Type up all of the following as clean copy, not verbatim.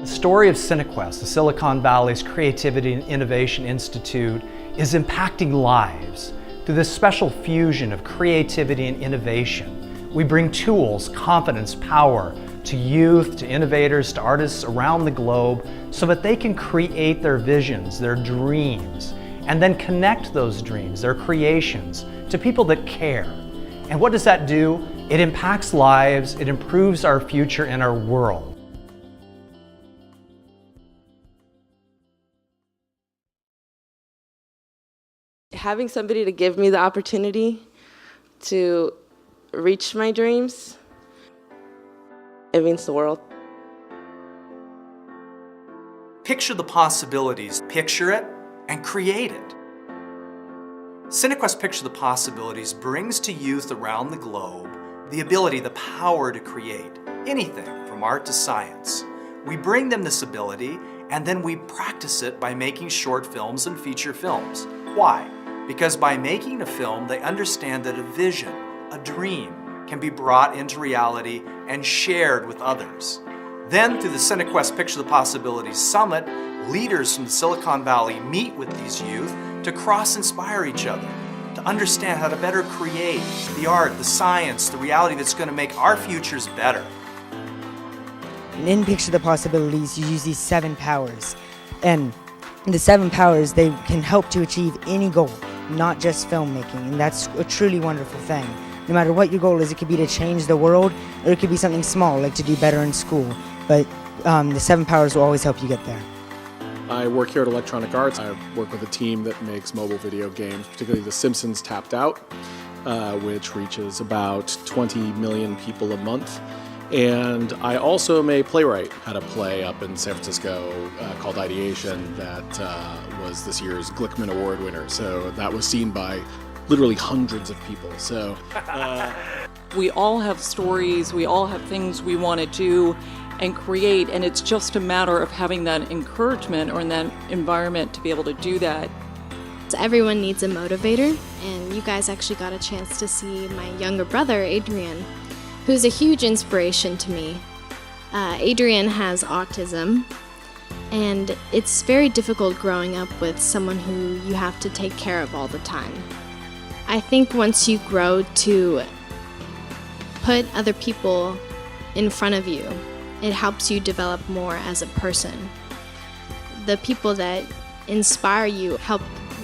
The story of Cinequest, the Silicon Valley's Creativity and Innovation Institute, is impacting lives. Through this special fusion of creativity and innovation, we bring tools, confidence, power to youth, to innovators, to artists around the globe so that they can create their visions, their dreams, and then connect those dreams, their creations, to people that care. And what does that do? It impacts lives, it improves our future and our world. Having somebody to give me the opportunity to reach my dreams, it means the world. Picture the possibilities, picture it, and create it. Cinequest Picture the Possibilities brings to youth around the globe the ability, the power to create anything from art to science. We bring them this ability and then we practice it by making short films and feature films. Why? Because by making a film, they understand that a vision, a dream, can be brought into reality and shared with others. Then, through the Cinequest Picture the Possibilities Summit, leaders from the Silicon Valley meet with these youth to cross-inspire each other, to understand how to better create the art, the science, the reality that's going to make our futures better. In Picture the Possibilities, you use these 7 powers. And the 7 powers, they can help to achieve any goal, not just filmmaking. And that's a truly wonderful thing. No matter what your goal is, it could be to change the world, or it could be something small, like to do better in school. But the 7 powers will always help you get there. I work here at Electronic Arts. I work with a team that makes mobile video games, particularly The Simpsons Tapped Out, which reaches about 20 million people a month. And I also am a playwright. Had a play up in San Francisco called Ideation that was this year's Glickman Award winner. So that was seen by literally hundreds of people. So we all have stories, we all have things we want to do and create, and it's just a matter of having that encouragement or in that environment to be able to do that. So everyone needs a motivator, and you guys actually got a chance to see my younger brother, Adrian, who's a huge inspiration to me. Adrian has autism, and it's very difficult growing up with someone who you have to take care of all the time. I think once you grow to put other people in front of you, it helps you develop more as a person. The people that inspire you help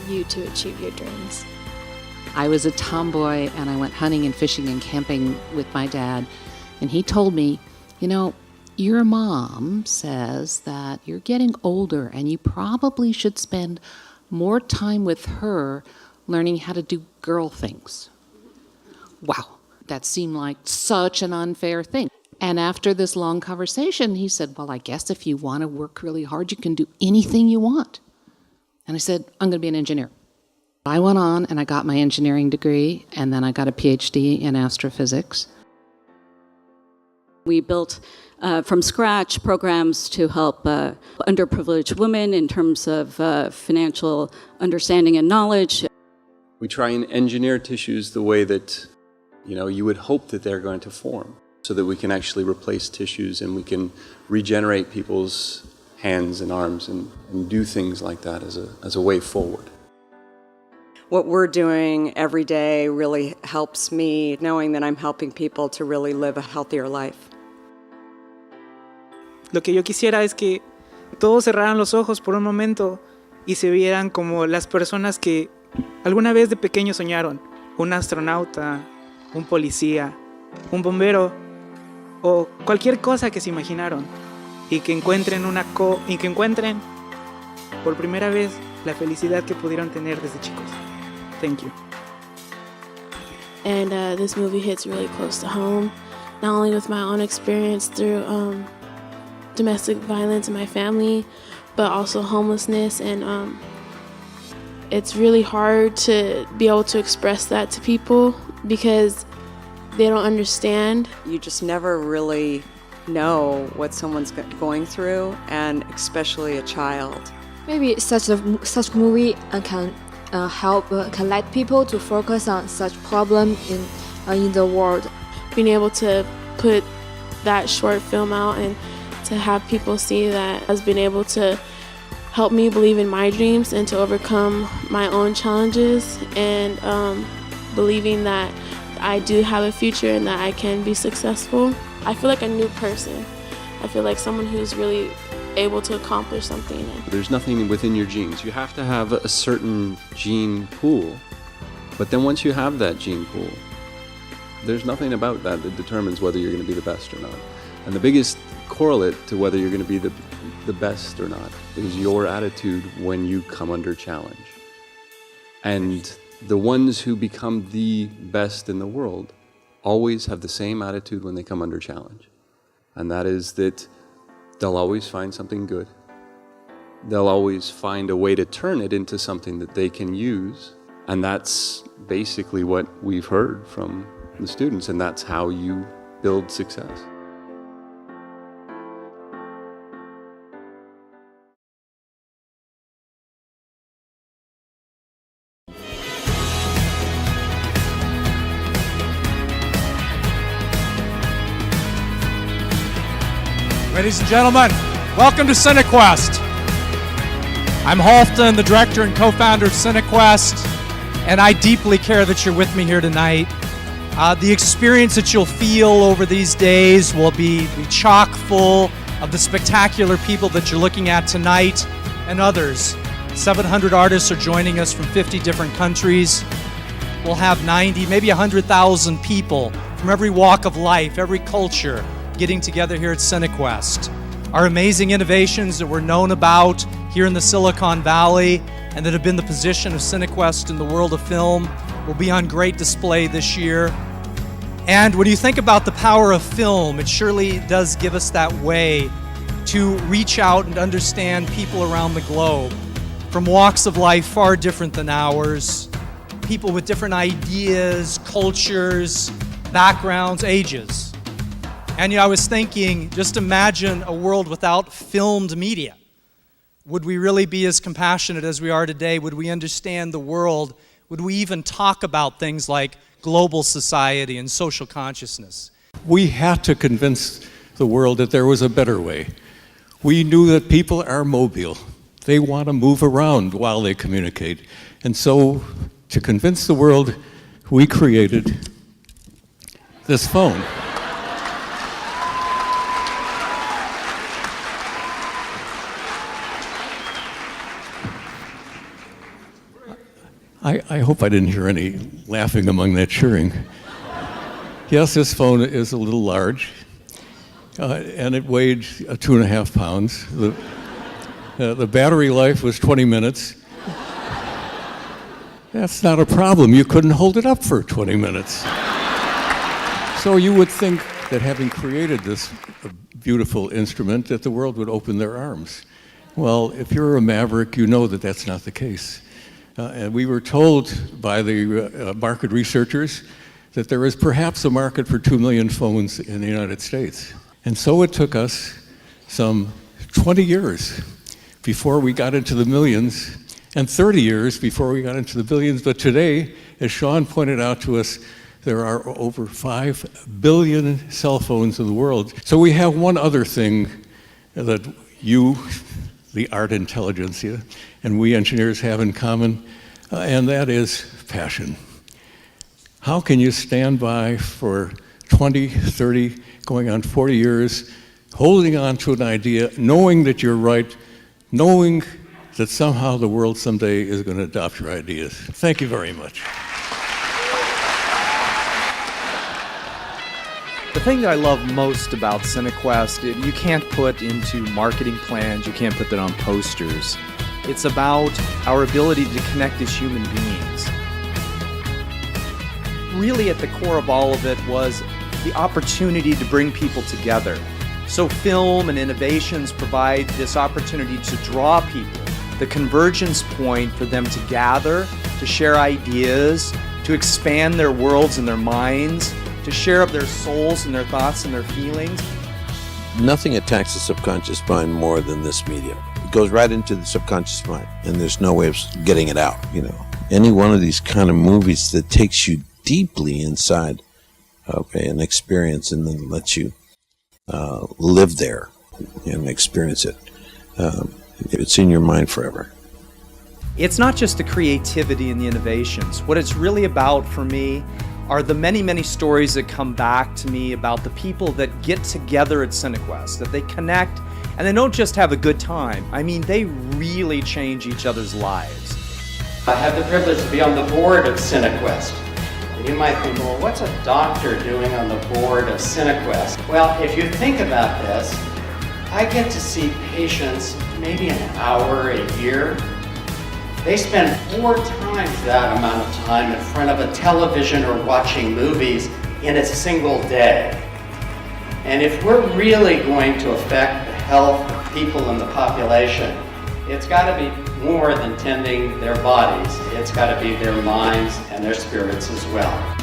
you to achieve your dreams. I was a tomboy and I went hunting and fishing and camping with my dad, and he told me, you know, your mom says that you're getting older and you probably should spend more time with her learning how to do girl things. Wow, that seemed like such an unfair thing. And after this long conversation, he said, well, I guess if you want to work really hard, you can do anything you want. And I said, I'm going to be an engineer. I went on and I got my engineering degree, and then I got a PhD in astrophysics. We built from scratch programs to help underprivileged women in terms of financial understanding and knowledge. We try and engineer tissues the way that you would hope that they're going to form, so that we can actually replace tissues and we can regenerate people's hands and arms and do things like that as a way forward. What we're doing every day really helps me, knowing that I'm helping people to really live a healthier life. Lo que yo quisiera es que todos cerraran los ojos por un momento y se vieran como las personas que alguna vez de pequeños soñaron. Un astronauta, un policía, un bombero o cualquier cosa que se imaginaron, y que encuentren por primera vez la felicidad que pudieron tener desde chicos. Thank you. And this movie hits really close to home, not only with my own experience through domestic violence in my family, but also homelessness, and it's really hard to be able to express that to people because they don't understand. You just never really know what someone's going through, and especially a child. Maybe such movie can let people to focus on such problem in the world. Being able to put that short film out and to have people see that has been able to help me believe in my dreams and to overcome my own challenges, and believing that I do have a future and that I can be successful. I feel like a new person. I feel like someone who's really able to accomplish something. There's nothing within your genes. You have to have a certain gene pool, but then once you have that gene pool, there's nothing about that that determines whether you're going to be the best or not. And the biggest correlate to whether you're going to be the best or not is your attitude when you come under challenge. And the ones who become the best in the world always have the same attitude when they come under challenge. And that is that they'll always find something good. They'll always find a way to turn it into something that they can use. And that's basically what we've heard from the students, and that's how you build success. Ladies and gentlemen, welcome to Cinequest. I'm Halfton, the director and co-founder of Cinequest, and I deeply care that you're with me here tonight. The experience that you'll feel over these days will be chock full of the spectacular people that you're looking at tonight and others. 700 artists are joining us from 50 different countries. We'll have 90, maybe 100,000 people from every walk of life, every culture, getting together here at Cinequest. Our amazing innovations that we're known about here in the Silicon Valley and that have been the position of Cinequest in the world of film will be on great display this year. And when you think about the power of film, it surely does give us that way to reach out and understand people around the globe from walks of life far different than ours, people with different ideas, cultures, backgrounds, ages. And I was thinking, just imagine a world without filmed media. Would we really be as compassionate as we are today? Would we understand the world? Would we even talk about things like global society and social consciousness? We had to convince the world that there was a better way. We knew that people are mobile. They want to move around while they communicate. And so, to convince the world, we created this phone. I hope I didn't hear any laughing among that cheering. Yes, this phone is a little large, and it weighed 2.5 pounds. The battery life was 20 minutes. That's not a problem. You couldn't hold it up for 20 minutes. So you would think that having created this beautiful instrument, that the world would open their arms. Well, if you're a maverick, you know that that's not the case. And we were told by the market researchers that there is perhaps a market for 2 million phones in the United States. And so it took us some 20 years before we got into the millions, and 30 years before we got into the billions. But today, as Sean pointed out to us, there are over 5 billion cell phones in the world. So we have one other thing that you, the art intelligentsia, and we engineers have in common, and that is passion. How can you stand by for 20, 30, going on 40 years, holding on to an idea, knowing that you're right, knowing that somehow the world someday is going to adopt your ideas? Thank you very much. The thing that I love most about Cinequest, you can't put into marketing plans, you can't put that on posters. It's about our ability to connect as human beings. Really at the core of all of it was the opportunity to bring people together. So film and innovations provide this opportunity to draw people, the convergence point for them to gather, to share ideas, to expand their worlds and their minds, to share up their souls and their thoughts and their feelings. Nothing attacks the subconscious mind more than this medium. It goes right into the subconscious mind, and there's no way of getting it out, Any one of these kind of movies that takes you deeply inside an experience and then lets you live there and experience it. It's in your mind forever. It's not just the creativity and the innovations. What it's really about for me are the many, many stories that come back to me about the people that get together at Cinequest, that they connect, and they don't just have a good time. I mean, they really change each other's lives. I have the privilege to be on the board of Cinequest. And you might think, well, what's a doctor doing on the board of Cinequest? Well, if you think about this, I get to see patients maybe an hour a year. They spend 4 times that amount of time in front of a television or watching movies in a single day. And if we're really going to affect the health of people in the population, it's got to be more than tending their bodies. It's got to be their minds and their spirits as well.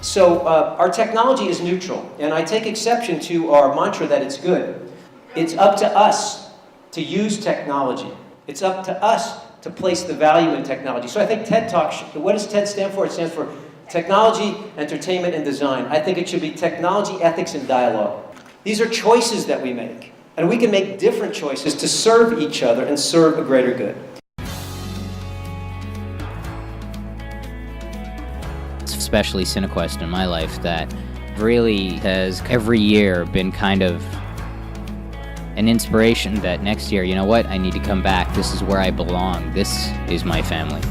So our technology is neutral, and I take exception to our mantra that it's good. It's up to us to use technology. It's up to us to place the value in technology. So I think TED Talk, what does TED stand for? It stands for Technology, Entertainment, and Design. I think it should be Technology, Ethics, and Dialogue. These are choices that we make, and we can make different choices to serve each other and serve a greater good. Especially Cinequest in my life, that really has every year been kind of an inspiration that next year, you know what, I need to come back. This is where I belong. This is my family.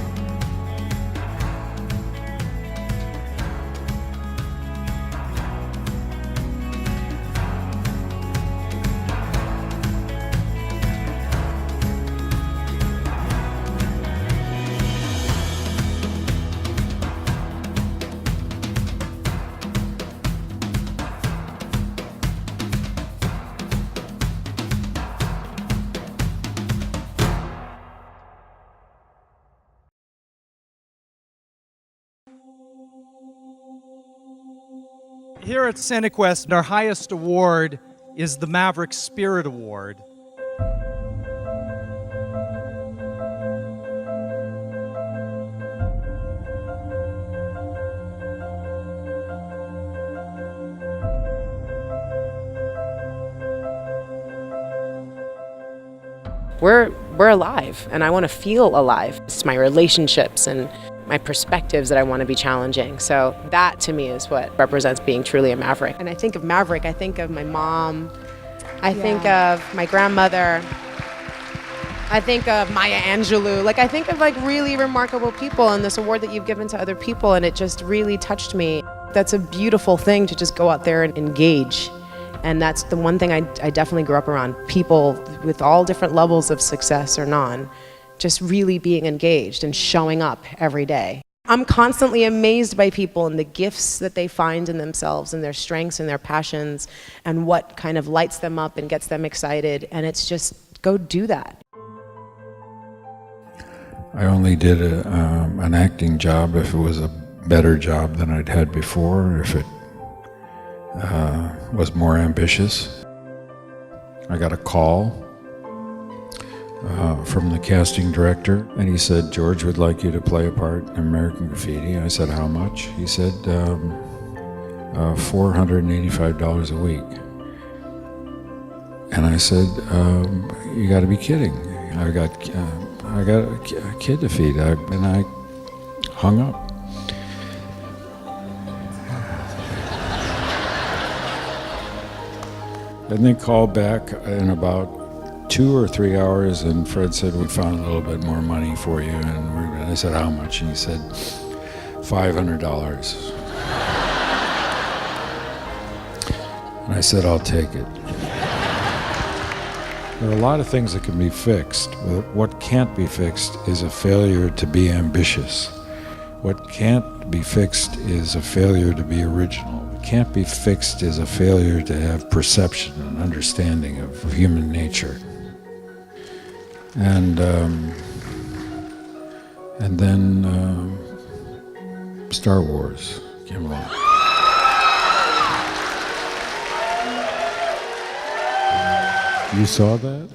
Here at Cinequest, our highest award is the Maverick Spirit Award. We're alive, and I want to feel alive. It's my relationships and my perspectives that I want to be challenging. So that to me is what represents being truly a maverick. And I think of maverick, I think of my mom, I think of my grandmother, I think of Maya Angelou. Like, I think of like really remarkable people, and this award that you've given to other people, and it just really touched me. That's a beautiful thing to just go out there and engage. And that's the one thing I definitely grew up around, people with all different levels of success or none, just really being engaged and showing up every day. I'm constantly amazed by people and the gifts that they find in themselves and their strengths and their passions and what kind of lights them up and gets them excited. And it's just, go do that. I only did an acting job if it was a better job than I'd had before, if it was more ambitious. I got a call from the casting director, and he said, George would like you to play a part in American Graffiti. I said, how much? He said, $485 a week. And I said, you got to be kidding. I got a kid to feed. And I hung up. Then they called back in about 2 or 3 hours, and Fred said, we found a little bit more money for you. And I said, how much? And he said, $500. And I said, I'll take it. There are a lot of things that can be fixed, but what can't be fixed is a failure to be ambitious. What can't be fixed is a failure to be original. What can't be fixed is a failure to have perception and understanding of human nature. And then Star Wars came along. You saw that?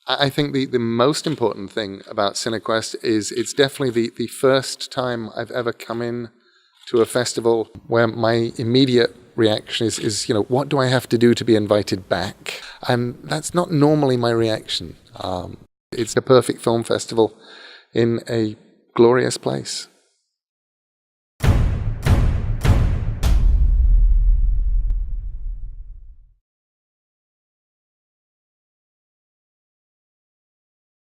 I think the most important thing about Cinequest is it's definitely the first time I've ever come in to a festival where my immediate reaction is what do I have to do to be invited back? And that's not normally my reaction. It's a perfect film festival in a glorious place.